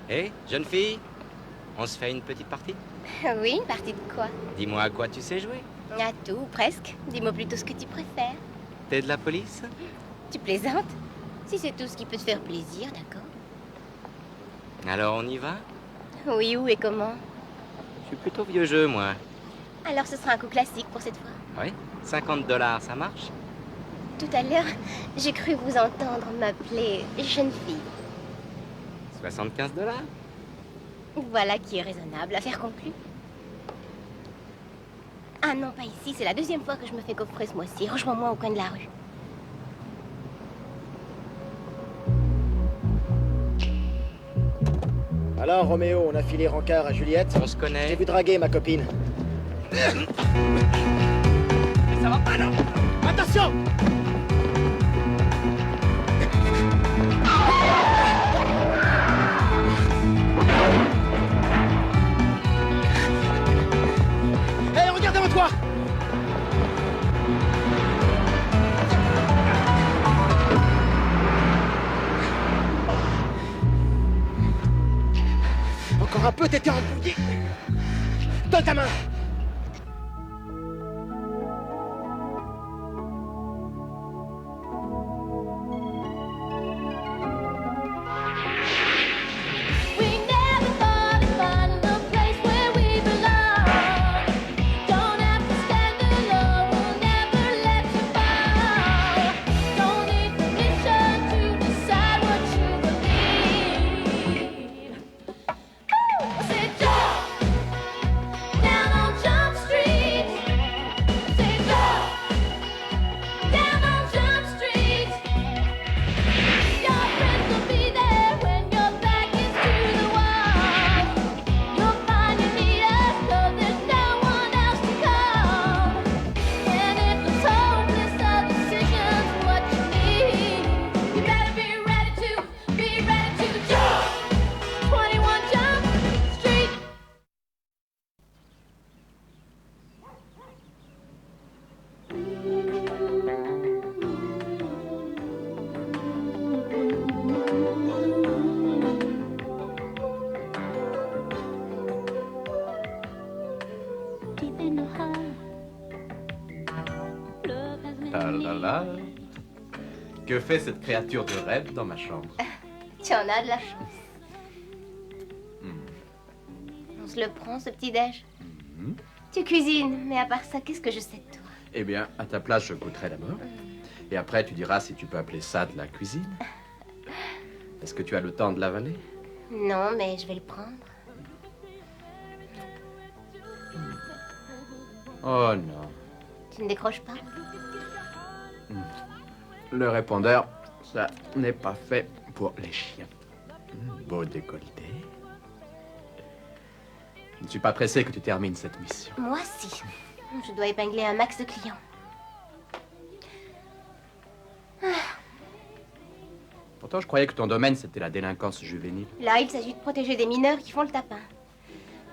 Hé, jeune fille, on se fait une petite partie? Oui, une partie de quoi? Dis-moi à quoi tu sais jouer. À tout, ou presque. Dis-moi plutôt ce que tu préfères. T'es de la police? Tu plaisantes? Si c'est tout ce qui peut te faire plaisir, d'accord. Alors on y va? Oui, où et comment? Je suis plutôt vieux jeu, moi. Alors ce sera un coup classique pour cette fois. Oui? $50, ça marche? Tout à l'heure, j'ai cru vous entendre m'appeler jeune fille. $75? Voilà qui est raisonnable. Affaire conclue. Ah non, pas ici. C'est la deuxième fois que je me fais coffrer ce mois-ci. Rejoins-moi au coin de la rue. Alors, Roméo, on a filé rencard à Juliette. On se connaît? J'ai vu draguer ma copine. Ça va pas, non? Attention! Hé, regarde devant toi! Encore un peu, t'étais embrouillé. Donne ta main! Ah là là. Que fait cette créature de rêve dans ma chambre? Tu en as de la chance. On se le prend, ce petit-déj? Tu cuisines, mais à part ça, qu'est-ce que je sais de toi? Eh bien, à ta place, je goûterai d'abord. Et après, tu diras si tu peux appeler ça de la cuisine. Est-ce que tu as le temps de l'avaler? Non, mais je vais le prendre. Oh non. Tu ne décroches pas? Le répondeur, ça n'est pas fait pour les chiens. Beau décolleté. Je ne suis pas pressé que tu termines cette mission. Moi, si. Je dois épingler un max de clients. Pourtant, je croyais que ton domaine, c'était la délinquance juvénile. Là, il s'agit de protéger des mineurs qui font le tapin.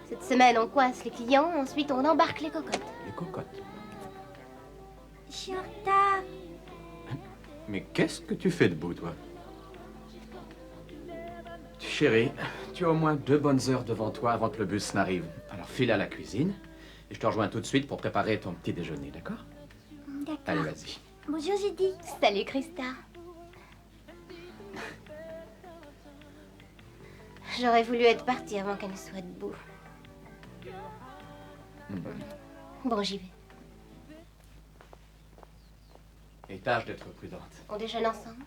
Cette semaine, on coince les clients, ensuite on embarque les cocottes. Les cocottes. Je suis en retard. Mais qu'est-ce que tu fais debout, toi? Chérie, tu as au moins 2 bonnes heures devant toi avant que le bus n'arrive. Alors file à la cuisine et je te rejoins tout de suite pour préparer ton petit déjeuner, d'accord? D'accord. Allez, vas-y. Bonjour, Judy. Salut, Christa. J'aurais voulu être partie avant qu'elle ne soit debout. Bon, j'y vais. Et tâche d'être prudente. On déjeune ensemble?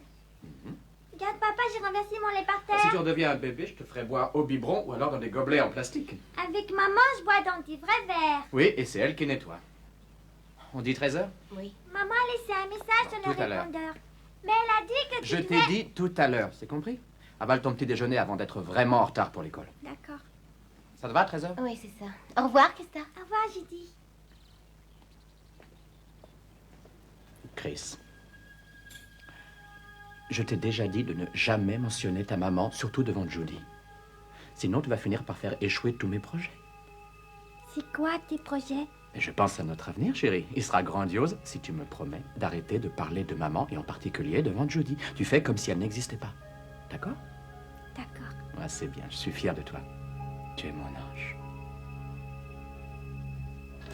Regarde, papa, j'ai renversé mon lait par terre. Si tu redeviens un bébé, je te ferai boire au biberon ou alors dans des gobelets en plastique. Avec maman, je bois dans des vrais verres. Oui, et c'est elle qui nettoie. On dit 13h? Oui. Maman a laissé un message sur Tout à le l'heure. répondeur. Mais elle a dit que tu Je t'ai devais- dit tout à l'heure, c'est compris? Avale ton petit déjeuner avant d'être vraiment en retard pour l'école. D'accord. Ça te va, 13h? Oui, c'est ça. Au revoir, Christa. Au revoir, Judy. Chris, je t'ai déjà dit de ne jamais mentionner ta maman, surtout devant Judy. Sinon, tu vas finir par faire échouer tous mes projets. C'est quoi tes projets? Et je pense à notre avenir, chérie. Il sera grandiose si tu me promets d'arrêter de parler de maman, et en particulier devant Judy. Tu fais comme si elle n'existait pas. D'accord? D'accord. Ouais, c'est bien, je suis fier de toi. Tu es mon ange.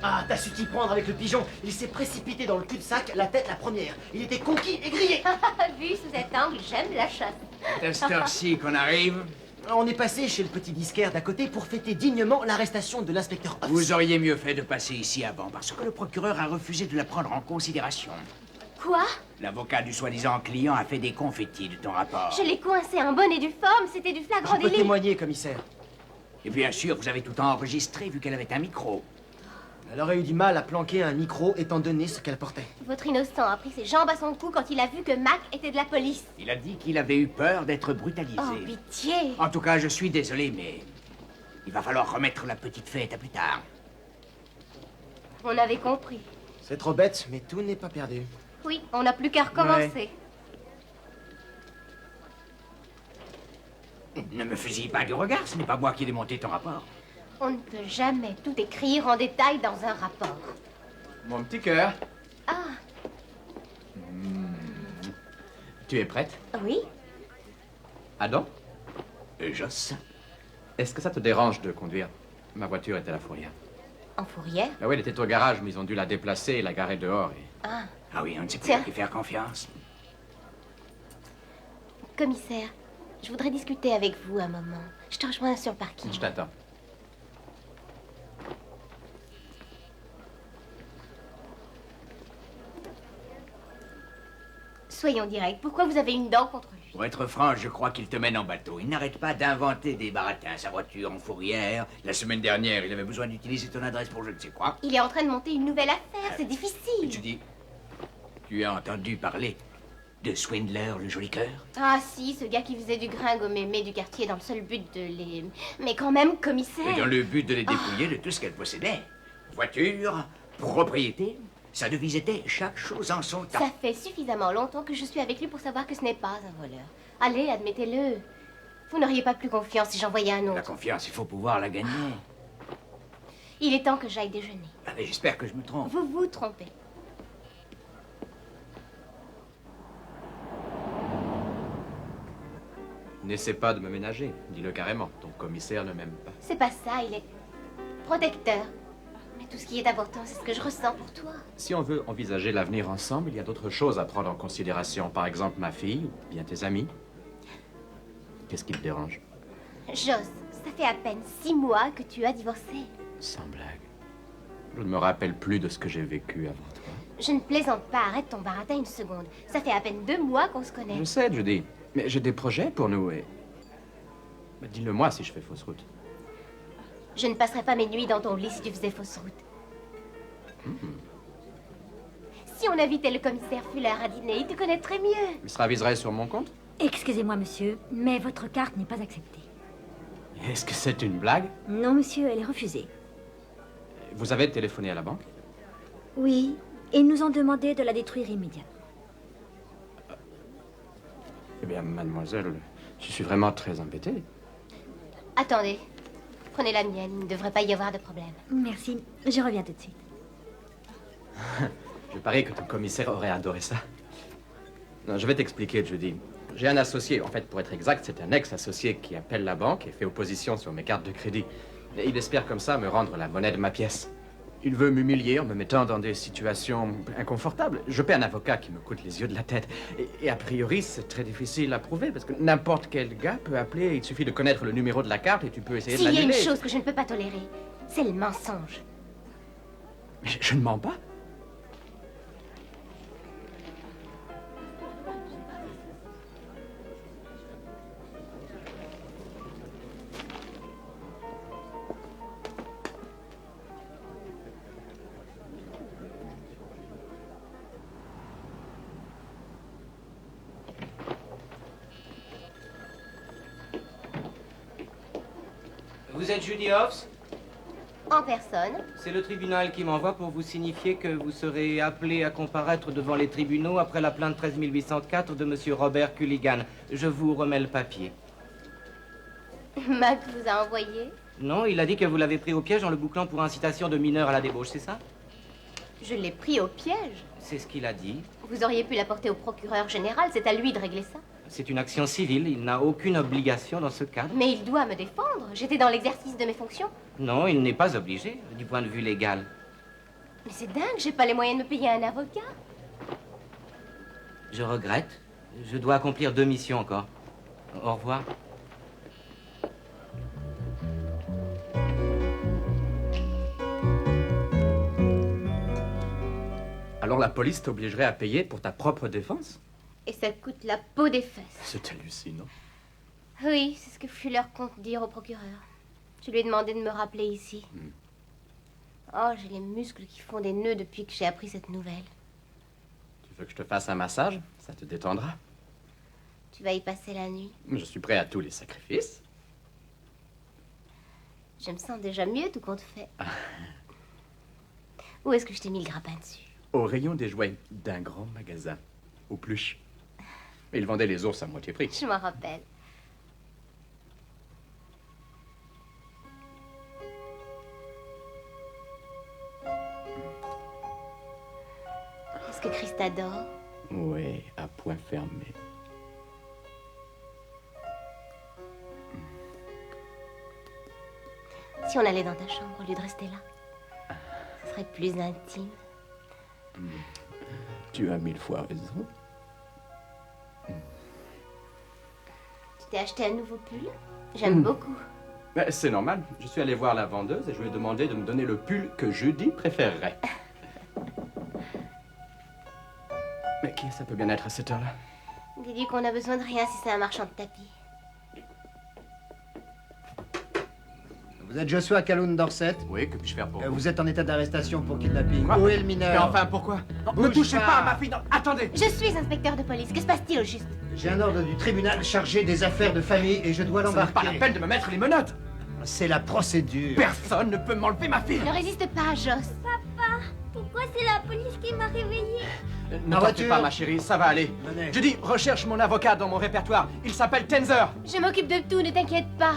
Ah, t'as su t'y prendre avec le pigeon. Il s'est précipité dans le cul-de-sac, la tête la première. Il était conquis et grillé. Vu sous cet angle, j'aime la chasse. C'est à cette heure-ci qu'on arrive. On est passé chez le petit disquaire d'à côté pour fêter dignement l'arrestation de l'inspecteur Hobbs. Vous auriez mieux fait de passer ici avant, parce que le procureur a refusé de la prendre en considération. Quoi? L'avocat du soi-disant client a fait des confettis de ton rapport. Je l'ai coincé en bonne et due forme, c'était du flagrant Je peux délit. témoigner, commissaire. Et bien sûr, vous avez tout enregistré vu qu'elle avait un micro. Elle aurait eu du mal à planquer un micro étant donné ce qu'elle portait. Votre innocent a pris ses jambes à son cou quand il a vu que Mac était de la police. Il a dit qu'il avait eu peur d'être brutalisé. Oh, pitié. En tout cas, je suis désolé, mais il va falloir remettre la petite fête à plus tard. On avait compris. C'est trop bête, mais tout n'est pas perdu. Oui, on n'a plus qu'à recommencer. Ne me fusille pas du regard, ce n'est pas moi qui ai démonté ton rapport. On ne peut jamais tout écrire en détail dans un rapport. Mon petit cœur, Ah, tu es prête? oui? Adam, Joss, est-ce que ça te dérange de conduire? Ma voiture est à la fourrière. En fourrière? Ah oui, elle était au garage, mais ils ont dû la déplacer et la garer dehors. Ah, ah oui, on ne sait plus Tiens. à qui faire confiance. commissaire, je voudrais discuter avec vous un moment. Je te rejoins sur le parking. Je t'attends. Soyons directs, pourquoi vous avez une dent contre lui? Pour être franc, je crois qu'il te mène en bateau. Il n'arrête pas d'inventer des baratins. Sa voiture en fourrière. La semaine dernière, il avait besoin d'utiliser ton adresse pour je ne sais quoi. Il est en train de monter une nouvelle affaire, c'est Et difficile. tu dis, tu as entendu parler de Swindler, le joli cœur? Ah si, ce gars qui faisait du gringo mémé du quartier dans le seul but de les... Mais quand même, Et commissaire. dans le but de les dépouiller de tout ce qu'elle possédait. Voiture, propriété, sa devise était chaque chose en son temps. Ça fait suffisamment longtemps que je suis avec lui pour savoir que ce n'est pas un voleur. Allez, admettez-le. Vous n'auriez pas plus confiance si j'envoyais un La autre. confiance, il faut pouvoir la gagner. Il est temps que j'aille déjeuner. Ah, mais j'espère que je me trompe. Vous vous trompez. N'essaie pas de me ménager, dis-le carrément. Ton commissaire ne m'aime pas. C'est pas ça, il est protecteur. Mais tout ce qui est important, c'est ce que je ressens pour toi. Si on veut envisager l'avenir ensemble, il y a d'autres choses à prendre en considération. Par exemple, ma fille, ou bien tes amis. Qu'est-ce qui te dérange? Joss, ça fait à peine 6 mois que tu as divorcé. Sans blague. Je ne me rappelle plus de ce que j'ai vécu avant toi. Je ne plaisante pas, arrête ton baratin une seconde. Ça fait à peine 2 mois qu'on se connaît. Je sais, Judy. Mais j'ai des projets pour nous et... Mais dis-le-moi si je fais fausse route. Je ne passerai pas mes nuits dans ton lit si tu faisais fausse route. Si on invitait le commissaire Fuller à dîner, il te connaîtrait mieux. Il se raviserait sur mon compte? Excusez-moi, monsieur, mais votre carte n'est pas acceptée. Est-ce que c'est une blague? Non, monsieur, elle est refusée. Vous avez téléphoné à la banque? Oui, et ils nous ont demandé de la détruire immédiatement. Eh bien, mademoiselle, je suis vraiment très embêté. Attendez. Prenez la mienne, il ne devrait pas y avoir de problème. Merci, je reviens tout de suite. Je parie que ton commissaire aurait adoré ça. Non, je vais t'expliquer, Judy. J'ai un associé, en fait, pour être exact, c'est un ex-associé qui appelle la banque et fait opposition sur mes cartes de crédit. Et il espère comme ça me rendre la monnaie de ma pièce. Il veut m'humilier en me mettant dans des situations inconfortables. Je paie un avocat qui me coûte les yeux de la tête. Et a priori, c'est très difficile à prouver, parce que n'importe quel gars peut appeler. Il suffit de connaître le numéro de la carte et tu peux essayer de S'il y a l'annuler. une chose que je ne peux pas tolérer, c'est le mensonge. Mais je ne mens pas. Vous êtes Judy Hobbs? En personne. C'est le tribunal qui m'envoie pour vous signifier que vous serez appelé à comparaître devant les tribunaux après la plainte 13804 de monsieur Robert Culligan. Je vous remets le papier. Mac vous a envoyé. Non, il a dit que vous l'avez pris au piège en le bouclant pour incitation de mineur à la débauche, c'est ça? Je l'ai pris au piège. C'est ce qu'il a dit. Vous auriez pu l'apporter au procureur général, c'est à lui de régler ça. C'est une action civile. Il n'a aucune obligation dans ce cadre. Mais il doit me défendre. J'étais dans l'exercice de mes fonctions. Non, il n'est pas obligé, du point de vue légal. Mais c'est dingue, j'ai pas les moyens de me payer un avocat. Je regrette. Je dois accomplir 2 missions encore. Au revoir. Alors la police t'obligerait à payer pour ta propre défense? Et ça coûte la peau des fesses. C'est hallucinant. Oui, c'est ce que Fuller compte dire au procureur. Je lui ai demandé de me rappeler ici. Oh, j'ai les muscles qui font des nœuds depuis que j'ai appris cette nouvelle. Tu veux que je te fasse un massage? Ça te détendra. Tu vas y passer la nuit. Je suis prêt à tous les sacrifices. Je me sens déjà mieux tout compte fait. Où est-ce que je t'ai mis le grappin dessus? Au rayon des jouets d'un grand magasin, aux pluches. Ils vendaient les ours à moitié prix. Je m'en rappelle. Est-ce que Christa dort? Oui, à point fermé. Si on allait dans ta chambre au lieu de rester là, ce serait plus intime. Tu as 1000 fois raison. Tu t'es acheté un nouveau pull? J'aime beaucoup. Mais c'est normal. Je suis allé voir la vendeuse et je lui ai demandé de me donner le pull que Judy préférerait. Mais qui ça peut bien être à cette heure-là? Dis-lui qu'on a besoin de rien si c'est un marchand de tapis. Vous êtes Joshua Calhoun Dorset. Oui, que puis-je faire pour vous? Vous êtes en état d'arrestation pour kidnapping. Quoi? Où est le mineur? Mais enfin, pourquoi? Ne Bouge touchez pas. pas à ma fille! Non, attendez! Je suis inspecteur de police. Que se passe-t-il au juste? J'ai un ordre du tribunal chargé des affaires de famille et je dois Ce n'est pas la l'embarquer. peine de me mettre les menottes! C'est la procédure. Personne ne peut m'enlever ma fille! Ne résiste pas, Joss. Papa, pourquoi c'est la police qui m'a réveillée? Ne En t'en fais voiture. pas, ma chérie, ça va aller. Venez. Judy, recherche mon avocat dans mon répertoire. Il s'appelle Tenzer. Je m'occupe de tout, ne t'inquiète pas.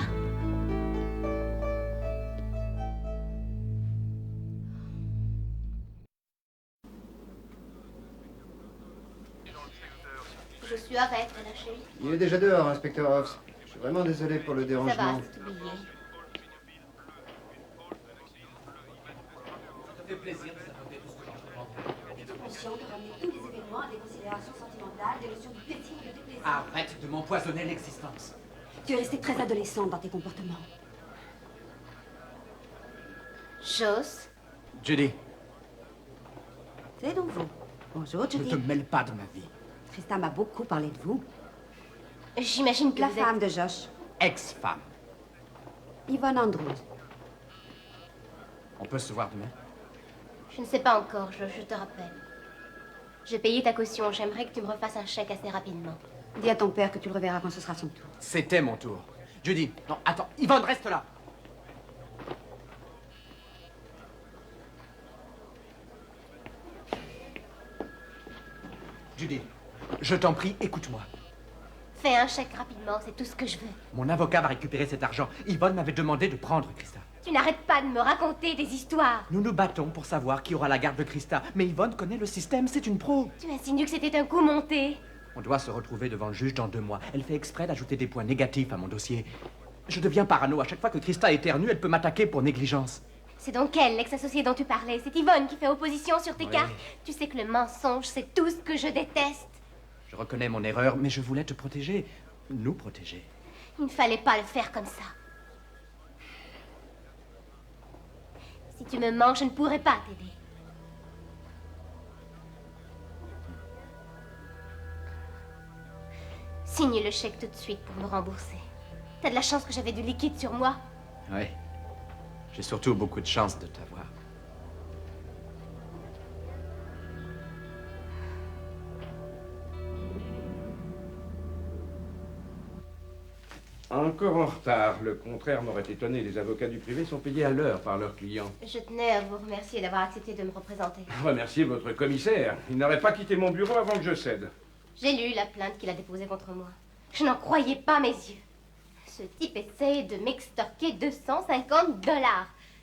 Je suis arrête, la chérie. Il est déjà dehors, inspecteur Hobbs. Je suis vraiment désolé pour le Ça dérangement. va, c'est oublié. Arrête de m'empoisonner l'existence. Tu es restée très adolescente dans tes comportements. Joss, Judy, C'est nouveau. Bonjour, Ne Judy. te mêle pas de ma vie. Tristan m'a beaucoup parlé de vous. j'imagine que La vous êtes... femme de Josh, Ex-femme. Yvonne Andrews. on peut se voir demain? Je ne sais pas encore, je te rappelle. J'ai payé ta caution, j'aimerais que tu me refasses un chèque assez rapidement. Dis à ton père que tu le reverras quand ce sera son tour. C'était mon tour. Judy, non, attends, Yvonne, reste là. Judy, je t'en prie, écoute-moi. Fais un chèque rapidement, c'est tout ce que je veux. Mon avocat va récupérer cet argent. Yvonne m'avait demandé de prendre Christa. Tu n'arrêtes pas de me raconter des histoires. Nous nous battons pour savoir qui aura la garde de Christa. Mais Yvonne connaît le système, c'est une pro. Tu insinues que c'était un coup monté. On doit se retrouver devant le juge dans 2 mois. Elle fait exprès d'ajouter des points négatifs à mon dossier. Je deviens parano. À chaque fois que Christa éternue, elle peut m'attaquer pour négligence. C'est donc elle, l'ex-associée dont tu parlais. C'est Yvonne qui fait opposition sur tes Oui. cartes. Tu sais que le mensonge, c'est tout ce que je déteste. Je reconnais mon erreur, mais je voulais te protéger. Nous protéger. Il ne fallait pas le faire comme ça. Si tu me mens, je ne pourrai pas t'aider. Signe le chèque tout de suite pour me rembourser. T'as de la chance que j'avais du liquide sur moi. Oui. J'ai surtout beaucoup de chance de t'avoir. Encore en retard. Le contraire m'aurait étonné. Les avocats du privé sont payés à l'heure par leurs clients. Je tenais à vous remercier d'avoir accepté de me représenter. Remerciez votre commissaire. Il n'aurait pas quitté mon bureau avant que je cède. J'ai lu la plainte qu'il a déposée contre moi. Je n'en croyais pas mes yeux. Ce type essaie de m'extorquer 250 $.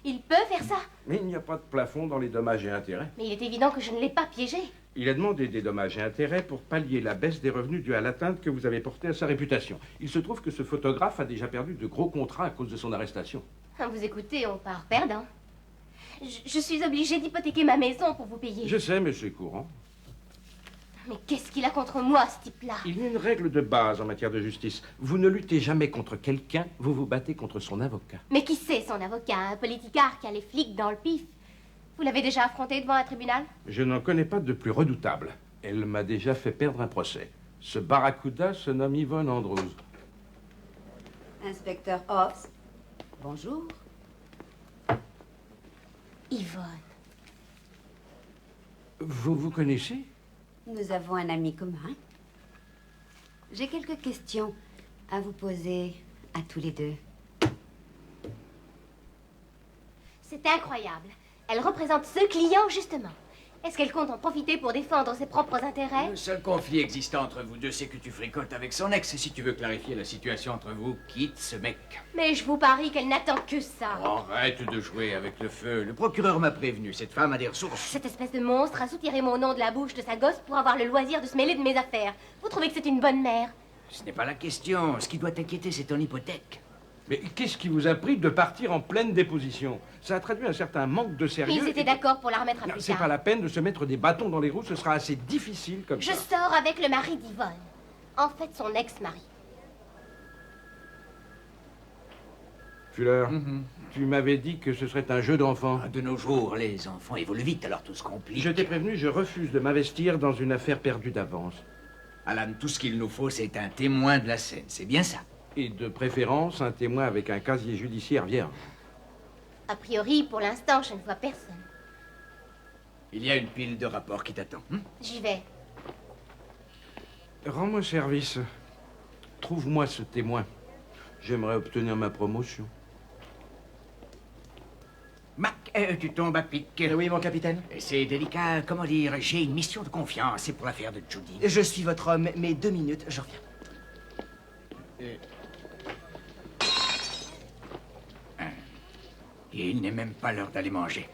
Il peut faire ça. Mais il n'y a pas de plafond dans les dommages et intérêts. Mais il est évident que je ne l'ai pas piégé. Il a demandé des dommages et intérêts pour pallier la baisse des revenus dus à l'atteinte que vous avez portée à sa réputation. Il se trouve que ce photographe a déjà perdu de gros contrats à cause de son arrestation. Vous écoutez, on part perdant. Je suis obligée d'hypothéquer ma maison pour vous payer. Je sais, mais c'est courant. Mais qu'est-ce qu'il a contre moi, ce type-là? Il y a une règle de base en matière de justice. Vous ne luttez jamais contre quelqu'un, vous vous battez contre son avocat. Mais qui c'est, son avocat? Un politicard qui a les flics dans le pif? Vous l'avez déjà affronté devant un tribunal? Je n'en connais pas de plus redoutable. Elle m'a déjà fait perdre un procès. Ce barracuda se nomme Yvonne Andrews. Inspecteur Hobbs, bonjour. Yvonne. Vous vous connaissez? Nous avons un ami commun. J'ai quelques questions à vous poser à tous les deux. C'est incroyable. Elle représente ce client, justement. Est-ce qu'elle compte en profiter pour défendre ses propres intérêts? Le seul conflit existant entre vous deux, c'est que tu fréquentes avec son ex. Et si tu veux clarifier la situation entre vous, quitte ce mec. Mais je vous parie qu'elle n'attend que ça. Arrête de jouer avec le feu. Le procureur m'a prévenu. Cette femme a des ressources. Cette espèce de monstre a soutiré mon nom de la bouche de sa gosse pour avoir le loisir de se mêler de mes affaires. Vous trouvez que c'est une bonne mère? Ce n'est pas la question. Ce qui doit t'inquiéter, c'est ton hypothèque. Mais qu'est-ce qui vous a pris de partir en pleine déposition? Ça a traduit un certain manque de sérieux. Ils étaient d'accord pour la remettre à Non, plus c'est tard. pas la peine de se mettre des bâtons dans les roues, ce sera assez difficile comme Je ça. sors avec le mari d'Yvonne. En fait, son ex-mari. Fuller, tu m'avais dit que ce serait un jeu d'enfant. De nos jours, les enfants évoluent vite, alors tout se complique. Je t'ai prévenu, je refuse de m'investir dans une affaire perdue d'avance. Alan, tout ce qu'il nous faut, c'est un témoin de la scène. C'est bien ça. Et de préférence, un témoin avec un casier judiciaire vierge. A priori, pour l'instant, je ne vois personne. Il y a une pile de rapports qui t'attend. J'y vais. Rends-moi service. Trouve-moi ce témoin. J'aimerais obtenir ma promotion. Mac, tu tombes à pic. Oui, mon capitaine. C'est délicat, comment dire, j'ai une mission de confiance, c'est pour l'affaire de Judy. Je suis votre homme, mais 2 minutes, je reviens. Il n'est même pas l'heure d'aller manger.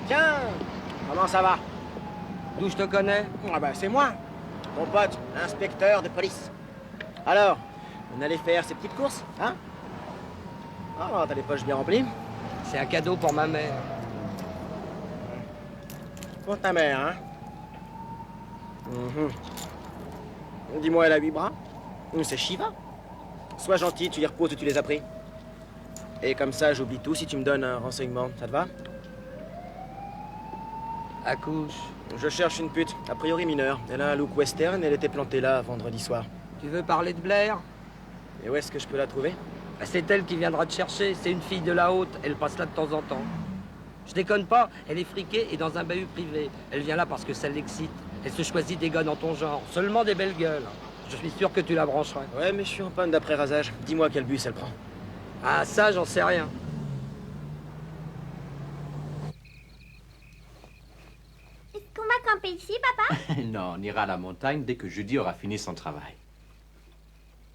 Tiens, comment ça va? D'où je te connais? Ah bah c'est moi, ton pote, inspecteur de police. Alors, on allait faire ces petites courses, hein? Ah, t'as les poches bien remplies. C'est un cadeau pour ma mère. Pour ta mère, hein? Dis-moi, elle a 8 bras? C'est Shiva. Sois gentil, tu les reposes où tu les as pris. Et comme ça, j'oublie tout si tu me donnes un renseignement, ça te va? Accouche. Je cherche une pute, a priori mineure. Elle a un look western, elle était plantée là vendredi soir. Tu veux parler de Blair? Et où est-ce que je peux la trouver? C'est elle qui viendra te chercher. C'est une fille de la haute. Elle passe là de temps en temps. Je déconne pas. Elle est friquée et dans un bahut privé. Elle vient là parce que ça l'excite. Elle se choisit des gars dans ton genre. Seulement des belles gueules. Je suis sûr que tu la brancherais. Ouais, mais je suis en panne d'après rasage. Dis-moi quel bus elle prend. Ah, ça, j'en sais rien. Est-ce qu'on va camper ici, papa? Non, on ira à la montagne dès que Judy aura fini son travail.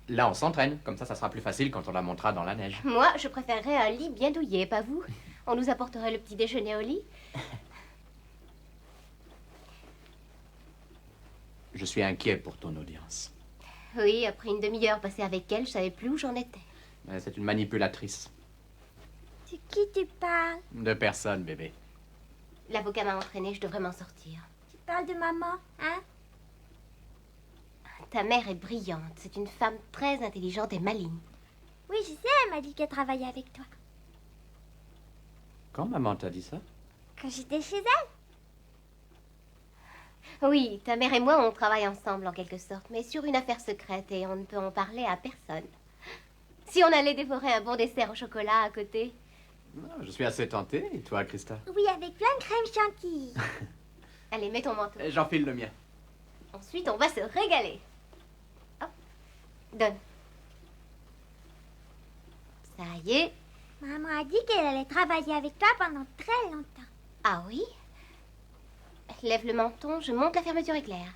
Là, on s'entraîne. Comme ça sera plus facile quand on la montera dans la neige. Moi, je préférerais un lit bien douillet, pas vous? On nous apporterait le petit déjeuner au lit? Je suis inquiet pour ton audience. Oui, après une demi-heure passée avec elle, je savais plus où j'en étais. Mais c'est une manipulatrice. De qui tu parles? De personne, bébé. L'avocat m'a entraîné, je devrais m'en sortir. Tu parles de maman, hein? Ta mère est brillante. C'est une femme très intelligente et maligne. Oui, je sais, elle m'a dit qu'elle travaillait avec toi. Quand maman t'a dit ça? Quand j'étais chez elle. Oui, ta mère et moi, on travaille ensemble en quelque sorte, mais sur une affaire secrète et on ne peut en parler à personne. Si on allait dévorer un bon dessert au chocolat à côté. Je suis assez tenté. Et toi, Christa? Oui, avec plein de crème chantilly. Allez, mets ton manteau. J'enfile le mien. Ensuite, on va se régaler. Hop, donne. Ça y est. Maman a dit qu'elle allait travailler avec toi pendant très longtemps. Ah oui? Lève le menton, je monte la fermeture éclair.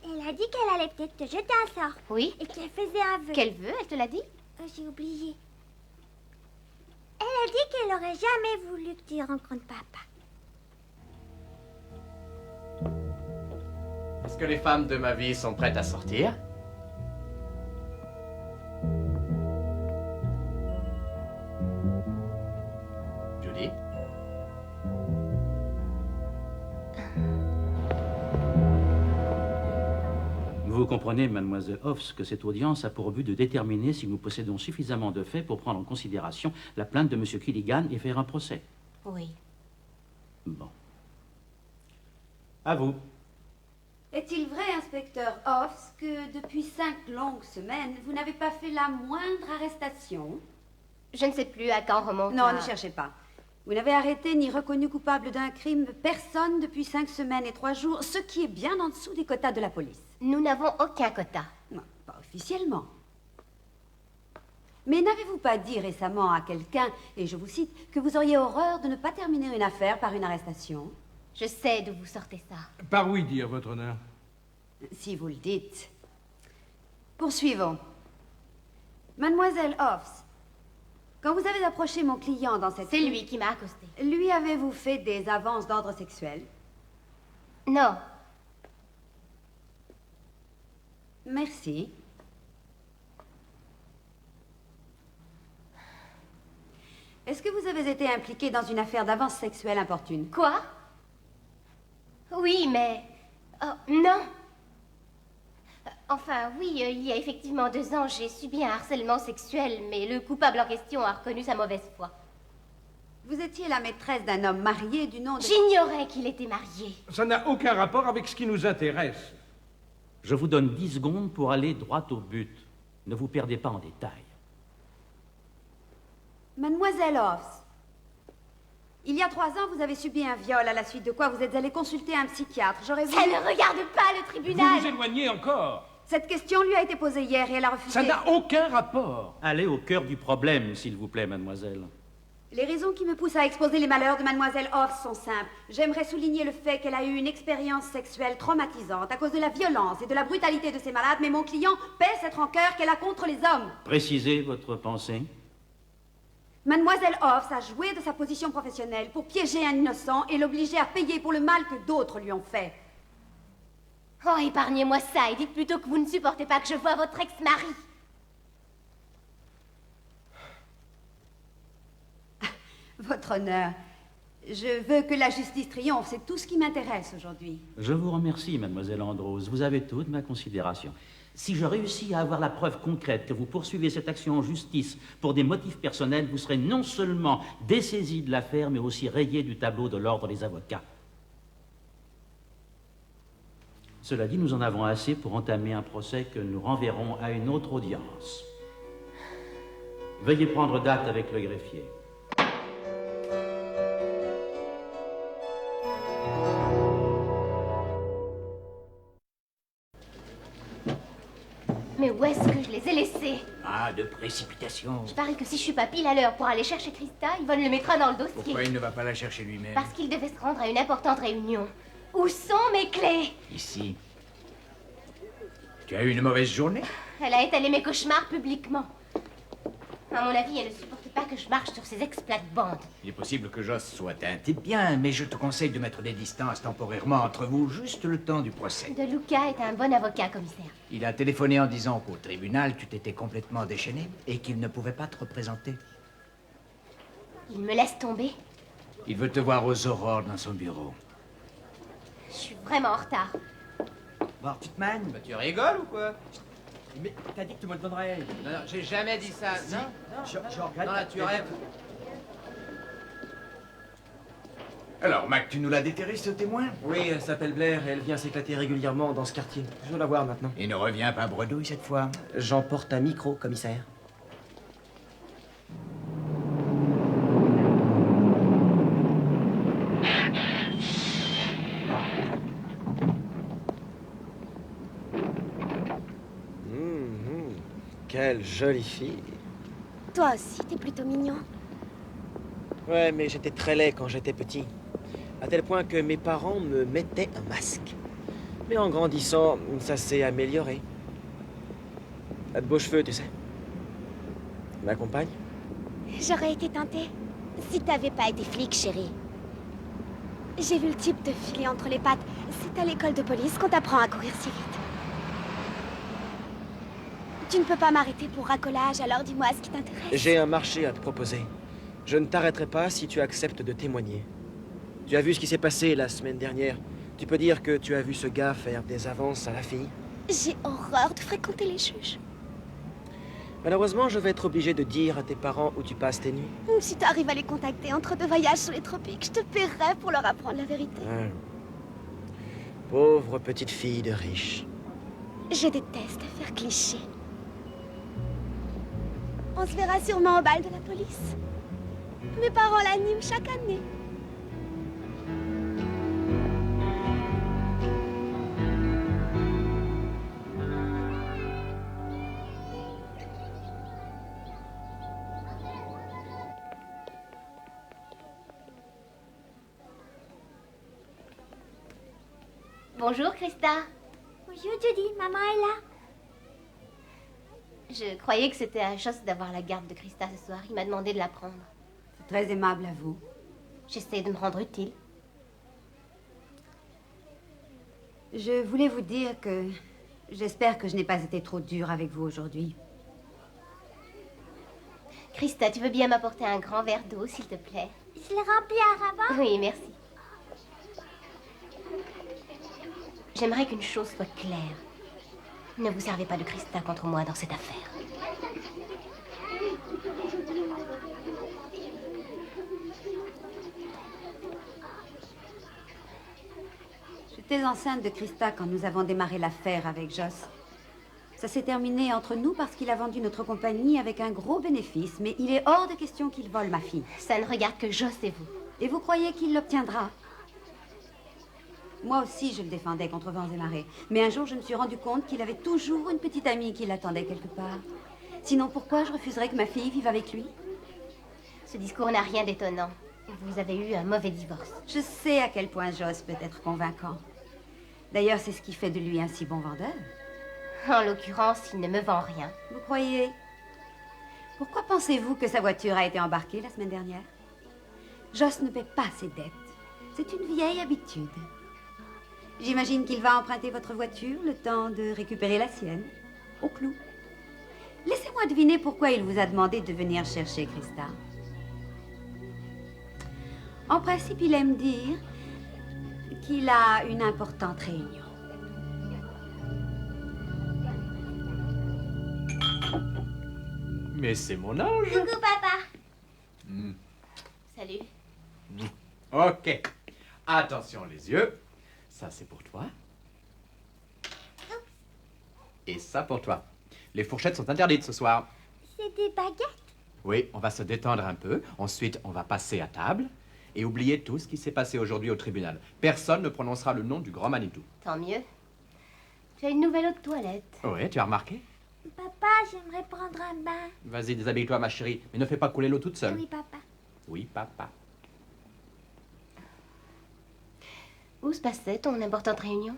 Elle a dit qu'elle allait peut-être te jeter un sort. Oui. Et qu'elle faisait un vœu. Quel vœu, elle te l'a dit? J'ai oublié. Elle a dit qu'elle aurait jamais voulu que tu rencontres papa. Est-ce que les femmes de ma vie sont prêtes à sortir? Judy? Vous comprenez, mademoiselle Hoffs, que cette audience a pour but de déterminer si nous possédons suffisamment de faits pour prendre en considération la plainte de M. Killigan et faire un procès. Oui. Bon. À vous. Est-il vrai, inspecteur Hoffs, que depuis 5 longues semaines, vous n'avez pas fait la moindre arrestation? Je ne sais plus à quand remonte. Non, ne cherchez pas. Vous n'avez arrêté ni reconnu coupable d'un crime personne depuis 5 semaines et 3 jours, ce qui est bien en dessous des quotas de la police. Nous n'avons aucun quota. Non, pas officiellement. Mais n'avez-vous pas dit récemment à quelqu'un, et je vous cite, que vous auriez horreur de ne pas terminer une affaire par une arrestation? Je sais d'où vous sortez ça. Par oui dire, votre honneur. Si vous le dites. Poursuivons. Mademoiselle Hoffs, quand vous avez approché mon client dans cette... C'est lui qui m'a accosté. Lui avez-vous fait des avances d'ordre sexuel? Non. Merci. Est-ce que vous avez été impliqué dans une affaire d'avance sexuelle importune? Quoi? Oui, mais... Oh, non. Enfin, oui, il y a effectivement 2 ans, j'ai subi un harcèlement sexuel, mais le coupable en question a reconnu sa mauvaise foi. Vous étiez la maîtresse d'un homme marié du nom de... J'ignorais qu'il était marié. Ça n'a aucun rapport avec ce qui nous intéresse. Je vous donne 10 secondes pour aller droit au but. Ne vous perdez pas en détails. Mademoiselle Hoffs, il y a 3 ans, vous avez subi un viol, à la suite de quoi vous êtes allée consulter un psychiatre. J'aurais voulu... Ça ne regarde pas le tribunal. Vous vous éloignez encore. Cette question lui a été posée hier et elle a refusé. Ça n'a aucun rapport. Allez au cœur du problème, s'il vous plaît, mademoiselle. Les raisons qui me poussent à exposer les malheurs de Mademoiselle Hoffs sont simples. J'aimerais souligner le fait qu'elle a eu une expérience sexuelle traumatisante à cause de la violence et de la brutalité de ses malades, mais mon client paie cette rancœur qu'elle a contre les hommes. Précisez votre pensée. Mademoiselle Hoffs a joué de sa position professionnelle pour piéger un innocent et l'obliger à payer pour le mal que d'autres lui ont fait. Oh, épargnez-moi ça et dites plutôt que vous ne supportez pas que je voie votre ex-mari. Votre honneur, je veux que la justice triomphe, c'est tout ce qui m'intéresse aujourd'hui. Je vous remercie, mademoiselle Andrews. Vous avez toute ma considération. Si je réussis à avoir la preuve concrète que vous poursuivez cette action en justice pour des motifs personnels, vous serez non seulement dessaisi de l'affaire, mais aussi rayé du tableau de l'ordre des avocats. Cela dit, nous en avons assez pour entamer un procès que nous renverrons à une autre audience. Veuillez prendre date avec le greffier. Mais où est-ce que je les ai laissés? Ah, de précipitation. Je parie que si je suis pas pile à l'heure pour aller chercher Christa, Yvonne le mettra dans le dossier. Pourquoi il ne va pas la chercher lui-même? Parce qu'il devait se rendre à une importante réunion. Où sont mes clés? Ici. Tu as eu une mauvaise journée? Elle a étalé mes cauchemars publiquement. À mon avis, elle ne supporte pas que je marche sur ces ex-plates-bandes. Il est possible que Joss soit un type bien, mais je te conseille de mettre des distances temporairement entre vous, juste le temps du procès. De Luca est un bon avocat, commissaire. Il a téléphoné en disant qu'au tribunal, tu t'étais complètement déchaîné et qu'il ne pouvait pas te représenter. Il me laisse tomber. Il veut te voir aux aurores dans son bureau. Je suis vraiment en retard. Bon, Tutman, bah, tu rigoles ou quoi? Mais t'as dit que tu me le donnerais. Non, non, j'ai jamais dit ça. Si. Non, je regrette. Non, là, tu rêves. Alors, Mac, tu nous l'as déterré, ce témoin? Oui, elle s'appelle Blair et elle vient s'éclater régulièrement dans ce quartier. Je veux la voir maintenant. Il ne revient pas bredouille cette fois? J'emporte un micro, commissaire. Quelle jolie fille. Toi aussi, t'es plutôt mignon. Ouais, mais j'étais très laid quand j'étais petit. À tel point que mes parents me mettaient un masque. Mais en grandissant, ça s'est amélioré. T'as de beaux cheveux, tu sais. Ma compagne? J'aurais été tentée si t'avais pas été flic, chérie. J'ai vu le type te filer entre les pattes. C'est à l'école de police qu'on t'apprend à courir si vite. Tu ne peux pas m'arrêter pour racolage, alors dis-moi ce qui t'intéresse. J'ai un marché à te proposer. Je ne t'arrêterai pas si tu acceptes de témoigner. Tu as vu ce qui s'est passé la semaine dernière. Tu peux dire que tu as vu ce gars faire des avances à la fille. J'ai horreur de fréquenter les juges. Malheureusement, je vais être obligé de dire à tes parents où tu passes tes nuits. Si tu arrives à les contacter entre deux voyages sur les tropiques, je te paierai pour leur apprendre la vérité. Ah. Pauvre petite fille de riche. Je déteste faire cliché. On se verra sûrement au bal de la police. Mes parents l'animent chaque année. Bonjour, Krista. Bonjour, Judy. Maman est là. Je croyais que c'était à Joss d'avoir la garde de Krista ce soir. Il m'a demandé de la prendre. C'est très aimable à vous. J'essaie de me rendre utile. Je voulais vous dire que j'espère que je n'ai pas été trop dure avec vous aujourd'hui. Krista, tu veux bien m'apporter un grand verre d'eau, s'il te plaît? Je l'ai rempli à rabat. Oui, merci. J'aimerais qu'une chose soit claire. Ne vous servez pas de Krista contre moi dans cette affaire. J'étais enceinte de Krista quand nous avons démarré l'affaire avec Joss. Ça s'est terminé entre nous parce qu'il a vendu notre compagnie avec un gros bénéfice, mais il est hors de question qu'il vole ma fille. Ça ne regarde que Joss et vous. Et vous croyez qu'il l'obtiendra? Moi aussi, je le défendais contre vents et marées. Mais un jour, je me suis rendu compte qu'il avait toujours une petite amie qui l'attendait quelque part. Sinon, pourquoi je refuserais que ma fille vive avec lui? Ce discours n'a rien d'étonnant. Vous avez eu un mauvais divorce. Je sais à quel point Joss peut être convaincant. D'ailleurs, c'est ce qui fait de lui un si bon vendeur. En l'occurrence, il ne me vend rien. Vous croyez? Pourquoi pensez-vous que sa voiture a été embarquée la semaine dernière? Joss ne paie pas ses dettes. C'est une vieille habitude. J'imagine qu'il va emprunter votre voiture le temps de récupérer la sienne, au clou. Laissez-moi deviner pourquoi il vous a demandé de venir chercher Krista. En principe, il aime dire qu'il a une importante réunion. Mais c'est mon ange. Coucou, papa. Salut. Ok. Attention les yeux. Ça, c'est pour toi. Et ça pour toi. Les fourchettes sont interdites ce soir. C'est des baguettes? Oui, on va se détendre un peu. Ensuite, on va passer à table. Et oublier tout ce qui s'est passé aujourd'hui au tribunal. Personne ne prononcera le nom du grand Manitou. Tant mieux. Tu as une nouvelle eau de toilette. Oui, tu as remarqué? Papa, j'aimerais prendre un bain. Vas-y, déshabille-toi, ma chérie. Mais ne fais pas couler l'eau toute seule. Oui, papa. Oui, papa. Où se passait ton importante réunion?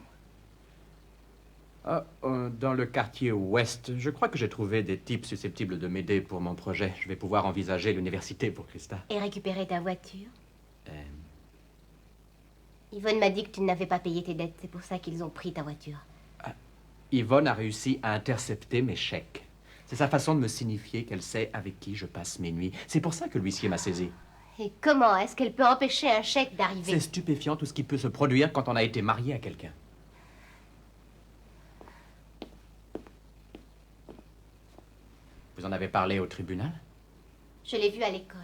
Ah, dans le quartier ouest. Je crois que j'ai trouvé des types susceptibles de m'aider pour mon projet. Je vais pouvoir envisager l'université pour Krista. Et récupérer ta voiture? Yvonne m'a dit que tu n'avais pas payé tes dettes. C'est pour ça qu'ils ont pris ta voiture. Yvonne a réussi à intercepter mes chèques. C'est sa façon de me signifier qu'elle sait avec qui je passe mes nuits. C'est pour ça que l'huissier m'a saisi. Et comment est-ce qu'elle peut empêcher un chèque d'arriver? C'est stupéfiant tout ce qui peut se produire quand on a été marié à quelqu'un. Vous en avez parlé au tribunal? Je l'ai vue à l'école.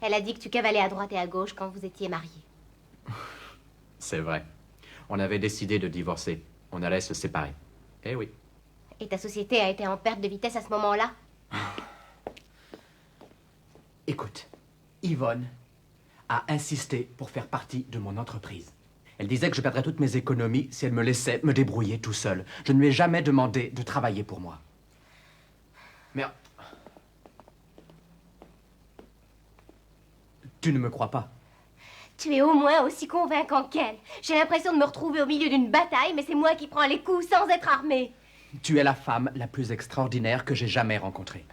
Elle a dit que tu cavalais à droite et à gauche quand vous étiez mariés. C'est vrai. On avait décidé de divorcer. On allait se séparer. Eh oui. Et ta société a été en perte de vitesse à ce moment-là? Écoute, Yvonne a insisté pour faire partie de mon entreprise. Elle disait que je perdrais toutes mes économies si elle me laissait me débrouiller tout seul. Je ne lui ai jamais demandé de travailler pour moi. Mais Tu ne me crois pas? Tu es au moins aussi convaincant qu'elle. J'ai l'impression de me retrouver au milieu d'une bataille, mais c'est moi qui prends les coups sans être armée. Tu es la femme la plus extraordinaire que j'ai jamais rencontrée.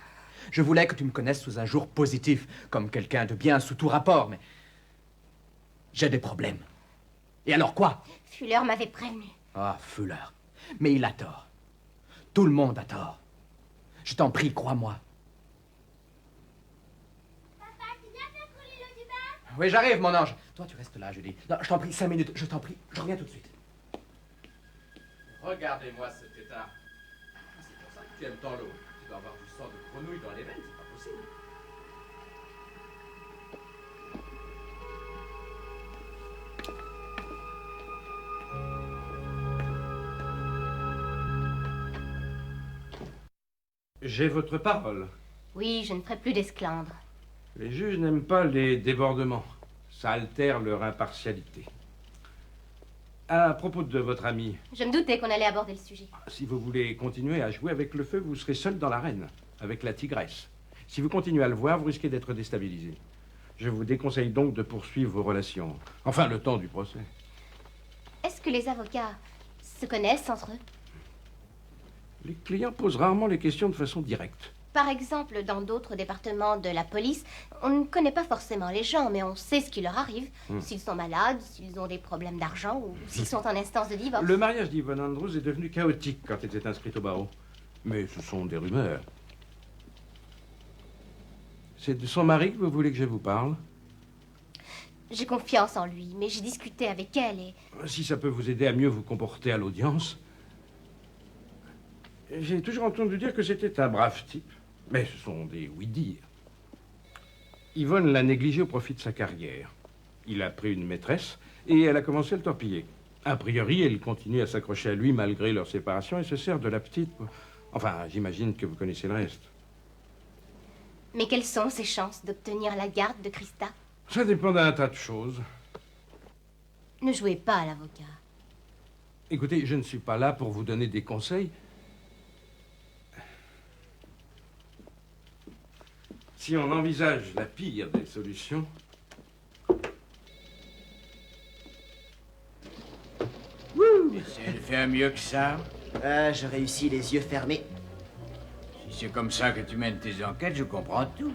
Je voulais que tu me connaisses sous un jour positif, comme quelqu'un de bien sous tout rapport, mais... j'ai des problèmes. Et alors quoi? Fuller m'avait prévenu. Ah, Fuller. Mais il a tort. Tout le monde a tort. Je t'en prie, crois-moi. Papa, tu viens faire couler l'eau du bain? Oui, j'arrive, mon ange. Toi, tu restes là, Julie. Non, je t'en prie, 5 minutes. Je t'en prie, je reviens tout de suite. Regardez-moi cet état. C'est pour ça que tu aimes tant l'eau. Tu dois avoir du sang de grenouille dans les veines, c'est pas possible. J'ai votre parole. Oui, je ne ferai plus d'esclandre. Les juges n'aiment pas les débordements. Ça altère leur impartialité. À propos de votre ami, Je me doutais qu'on allait aborder le sujet. si vous voulez continuer à jouer avec le feu, vous serez seul dans l'arène, avec la tigresse. Si vous continuez à le voir, vous risquez d'être déstabilisé. Je vous déconseille donc de poursuivre vos relations. Enfin, le temps du procès. Est-ce que les avocats se connaissent entre eux? Les clients posent rarement les questions de façon directe. Par exemple, dans d'autres départements de la police, on ne connaît pas forcément les gens, mais on sait ce qui leur arrive. S'ils sont malades, s'ils ont des problèmes d'argent ou s'ils sont en instance de divorce. Le mariage d'Yvonne Andrews est devenu chaotique quand elle s'est inscrite au barreau. Mais ce sont des rumeurs. C'est de son mari que vous voulez que je vous parle? J'ai confiance en lui, mais j'ai discuté avec elle et... Si ça peut vous aider à mieux vous comporter à l'audience. J'ai toujours entendu dire que c'était un brave type. Mais ce sont des oui-dire. Yvonne l'a négligé au profit de sa carrière. Il a pris une maîtresse et elle a commencé à le torpiller. A priori, elle continue à s'accrocher à lui malgré leur séparation et se sert de la petite... Enfin, j'imagine que vous connaissez le reste. Mais quelles sont ses chances d'obtenir la garde de Christa? Ça dépend d'un tas de choses. Ne jouez pas à l'avocat. Écoutez, je ne suis pas là pour vous donner des conseils. Si on envisage la pire des solutions... Essaie de faire mieux que ça. Ah, je réussis les yeux fermés. Si c'est comme ça que tu mènes tes enquêtes, je comprends tout.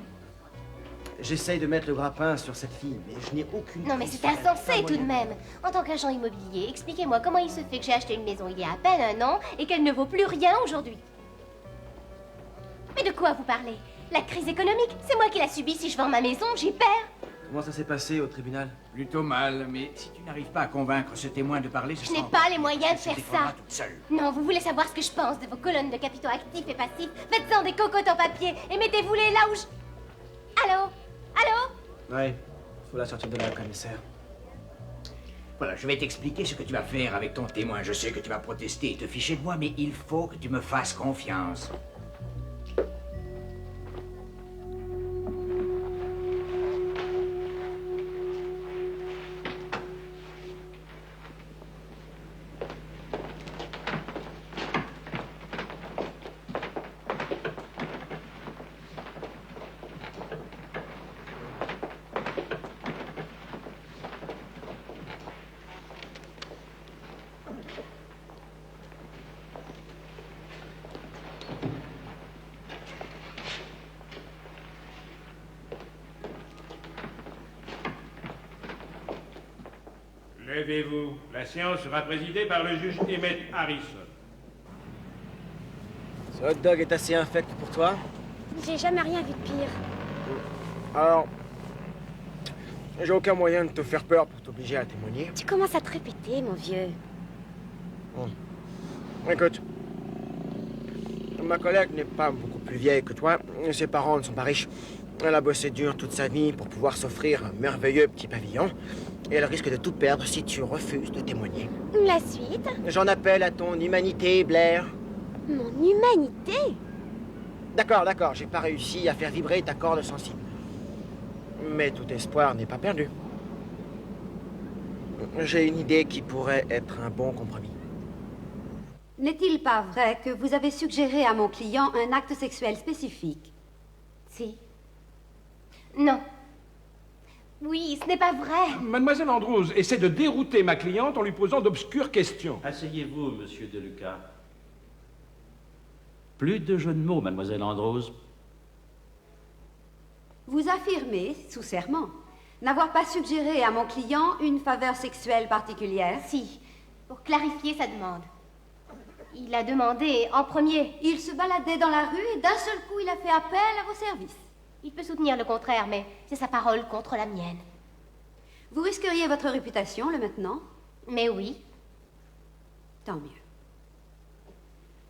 J'essaye de mettre le grappin sur cette fille, mais je n'ai aucune... Non mais c'est insensé tout de même. En tant qu'agent immobilier, expliquez-moi comment il se fait que j'ai acheté une maison il y a à peine 1 an et qu'elle ne vaut plus rien aujourd'hui. Mais de quoi vous parlez? La crise économique, c'est moi qui la subis. Si je vends ma maison, j'y perds. Comment ça s'est passé au tribunal? Plutôt mal, mais si tu n'arrives pas à convaincre ce témoin de parler, Je n'ai pas les moyens de faire ça. toute seule. Non, vous voulez savoir ce que je pense de vos colonnes de capitaux actifs et passifs? Faites-en des cocottes en papier et mettez-vous-les là où je... Allô? Allô? Ouais, faut la sortir de là, commissaire. Voilà, je vais t'expliquer ce que tu vas faire avec ton témoin. Je sais que tu vas protester et te ficher de moi, mais il faut que tu me fasses confiance. Levez-vous. La séance sera présidée par le juge Emmett Harrison. Ce hot dog est assez infect pour toi? J'ai jamais rien vu de pire. Alors, j'ai aucun moyen de te faire peur pour t'obliger à témoigner. Tu commences à te répéter, mon vieux. Écoute, ma collègue n'est pas beaucoup plus vieille que toi. Ses parents ne sont pas riches. Elle a bossé dur toute sa vie pour pouvoir s'offrir un merveilleux petit pavillon. Et elle risque de tout perdre si tu refuses de témoigner. La suite? J'en appelle à ton humanité, Blair. Mon humanité? D'accord, d'accord, j'ai pas réussi à faire vibrer ta corde sensible. Mais tout espoir n'est pas perdu. J'ai une idée qui pourrait être un bon compromis. N'est-il pas vrai que vous avez suggéré à mon client un acte sexuel spécifique? Si. Non. Oui, ce n'est pas vrai. Mademoiselle Andrews essaie de dérouter ma cliente en lui posant d'obscures questions. Asseyez-vous, monsieur De Luca. Plus de jeux de mots, mademoiselle Andrews. Vous affirmez, sous serment, n'avoir pas suggéré à mon client une faveur sexuelle particulière? Si, pour clarifier sa demande. Il a demandé en premier. Il se baladait dans la rue et d'un seul coup, il a fait appel à vos services. Il peut soutenir le contraire, mais c'est sa parole contre la mienne. Vous risqueriez votre réputation le maintenant? Mais oui. Tant mieux.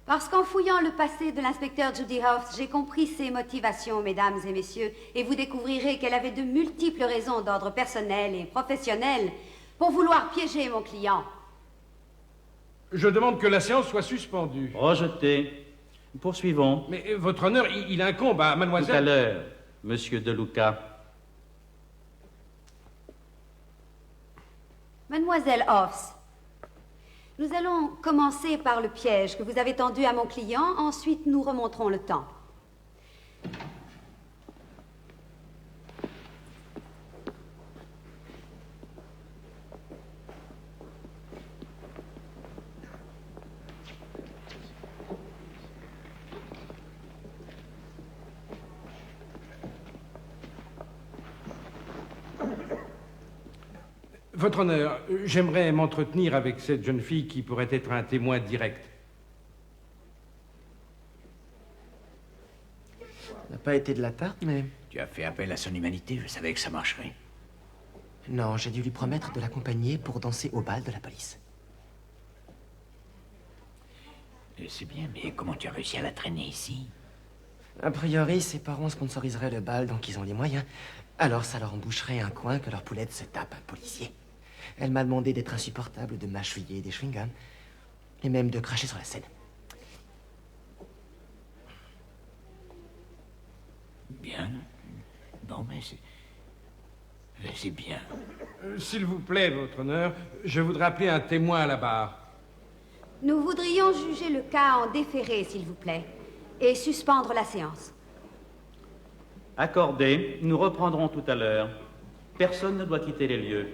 Parce qu'en fouillant le passé de l'inspecteur Judy Hoffs, j'ai compris ses motivations, mesdames et messieurs, et vous découvrirez qu'elle avait de multiples raisons d'ordre personnel et professionnel pour vouloir piéger mon client. Je demande que la séance soit suspendue. Rejeté. Poursuivons. Mais, votre honneur, il incombe à mademoiselle... Tout à l'heure, monsieur De Luca. Mademoiselle Hoffs, nous allons commencer par le piège que vous avez tendu à mon client, ensuite nous remonterons le temps. Votre honneur, j'aimerais m'entretenir avec cette jeune fille qui pourrait être un témoin direct. Ça n'a pas été de la tarte, mais... Tu as fait appel à son humanité, je savais que ça marcherait. Non, j'ai dû lui promettre de l'accompagner pour danser au bal de la police. C'est bien, mais comment tu as réussi à la traîner ici? A priori, ses parents sponsoriseraient le bal, donc ils ont les moyens. Alors ça leur emboucherait un coin que leur poulette se tape un policier. Elle m'a demandé d'être insupportable, de mâchouiller des chewing-gums, et même de cracher sur la scène. Bien. Bon, mais c'est bien. S'il vous plaît, votre honneur, je voudrais appeler un témoin à la barre. Nous voudrions juger le cas en déféré, s'il vous plaît, et suspendre la séance. Accordé. Nous reprendrons tout à l'heure. Personne ne doit quitter les lieux.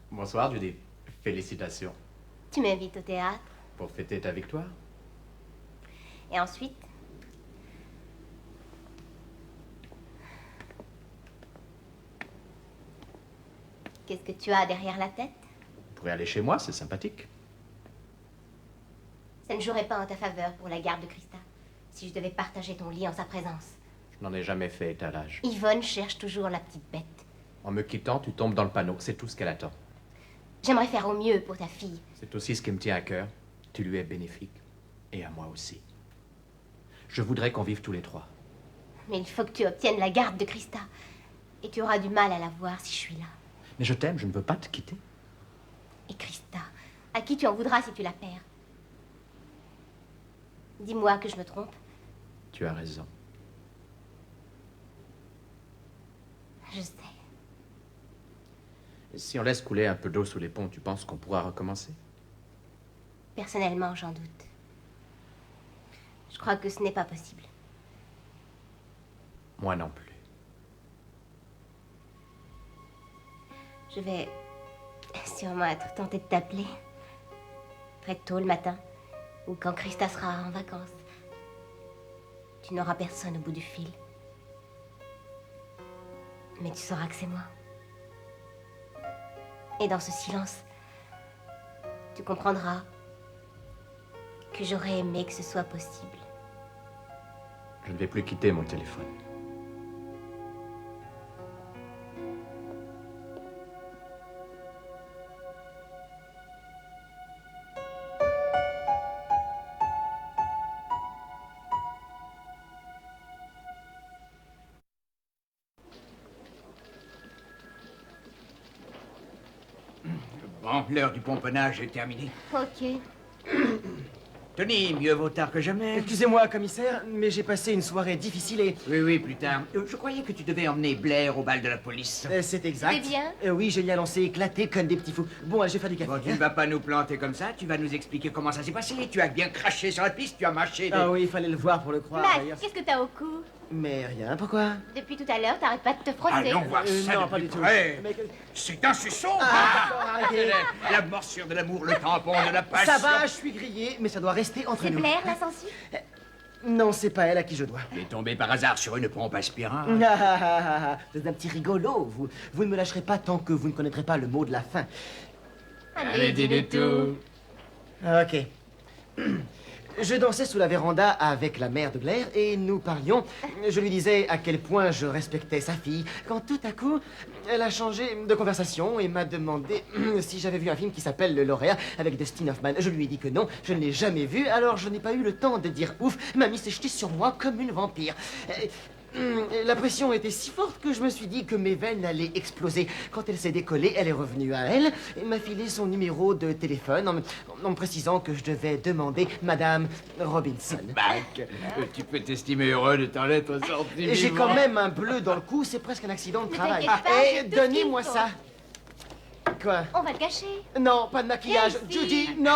Bonsoir, Judy. Félicitations. Tu m'invites au théâtre. Pour fêter ta victoire? Et ensuite? Qu'est-ce que tu as derrière la tête? Vous pourrez aller chez moi, c'est sympathique. Ça ne jouerait pas en ta faveur pour la garde de Christa, si je devais partager ton lit en sa présence. Je n'en ai jamais fait étalage. Yvonne cherche toujours la petite bête. En me quittant, tu tombes dans le panneau. C'est tout ce qu'elle attend. J'aimerais faire au mieux pour ta fille. C'est aussi ce qui me tient à cœur. Tu lui es bénéfique. Et à moi aussi. Je voudrais qu'on vive tous les trois. Mais il faut que tu obtiennes la garde de Christa. Et tu auras du mal à la voir si je suis là. Mais je t'aime, je ne veux pas te quitter. Et Christa, à qui tu en voudras si tu la perds? Dis-moi que je me trompe. Tu as raison. Je sais. Si on laisse couler un peu d'eau sous les ponts, tu penses qu'on pourra recommencer? Personnellement, j'en doute. Je crois que ce n'est pas possible. Moi non plus. Je vais sûrement être tentée de t'appeler. Très tôt le matin, ou quand Christa sera en vacances. Tu n'auras personne au bout du fil. Mais tu sauras que c'est moi. Et dans ce silence, tu comprendras que j'aurais aimé que ce soit possible. Je ne vais plus quitter mon téléphone. Bon, l'heure du pomponnage est terminée. Ok. Tony, mieux vaut tard que jamais. Excusez-moi, commissaire, mais j'ai passé une soirée difficile et... Oui, plus tard. Je croyais que tu devais emmener Blair au bal de la police. C'est exact. C'était bien Oui, je l'ai lancé éclaté comme des petits fous. Bon, allez, je vais faire du café. Bon, tu ne vas pas nous planter comme ça, tu vas nous expliquer comment ça s'est passé. Tu as bien craché sur la piste, tu as mâché des... Ah oui, il fallait le voir pour le croire, Max, d'ailleurs. qu'est-ce que t'as au cou? Mais rien, pourquoi? Depuis tout à l'heure, t'arrêtes pas de te frotter. Allons voir ça non, de pas plus du tout. près. Mais C'est un suçon. d'accord, arrêtez. La morsure de l'amour, le tampon de la passion. Ça va, je suis grillé, mais ça doit rester entre C'est nous. Blair, la censure? Non, c'est pas elle à qui je dois. Tu es tombé par hasard sur une pompe aspirante. Vous êtes un petit rigolo, vous. Vous ne me lâcherez pas tant que vous ne connaîtrez pas le mot de la fin. Allez, dis-le tout. Ok. Je dansais sous la véranda avec la mère de Blair et nous parlions. Je lui disais à quel point je respectais sa fille, quand tout à coup, elle a changé de conversation et m'a demandé si j'avais vu un film qui s'appelle Le Lauréat avec Dustin Hoffman. Je lui ai dit que non, je ne l'ai jamais vu, alors je n'ai pas eu le temps de dire ouf. Mamie s'est jetée sur moi comme une vampire. La pression était si forte que je me suis dit que mes veines allaient exploser. Quand elle s'est décollée, elle est revenue à elle et m'a filé son numéro de téléphone en me précisant que je devais demander Madame Robinson. Mac, tu peux t'estimer heureux de t'en être sorti Et j'ai vivant. quand même un bleu dans le cou, c'est presque un accident de Ne travail. t'inquiète pas, j'ai Et tout ce donnez-moi qu'il faut. ça. Quoi? On va le cacher. Non, pas de maquillage. Quelle fille. Judy, non.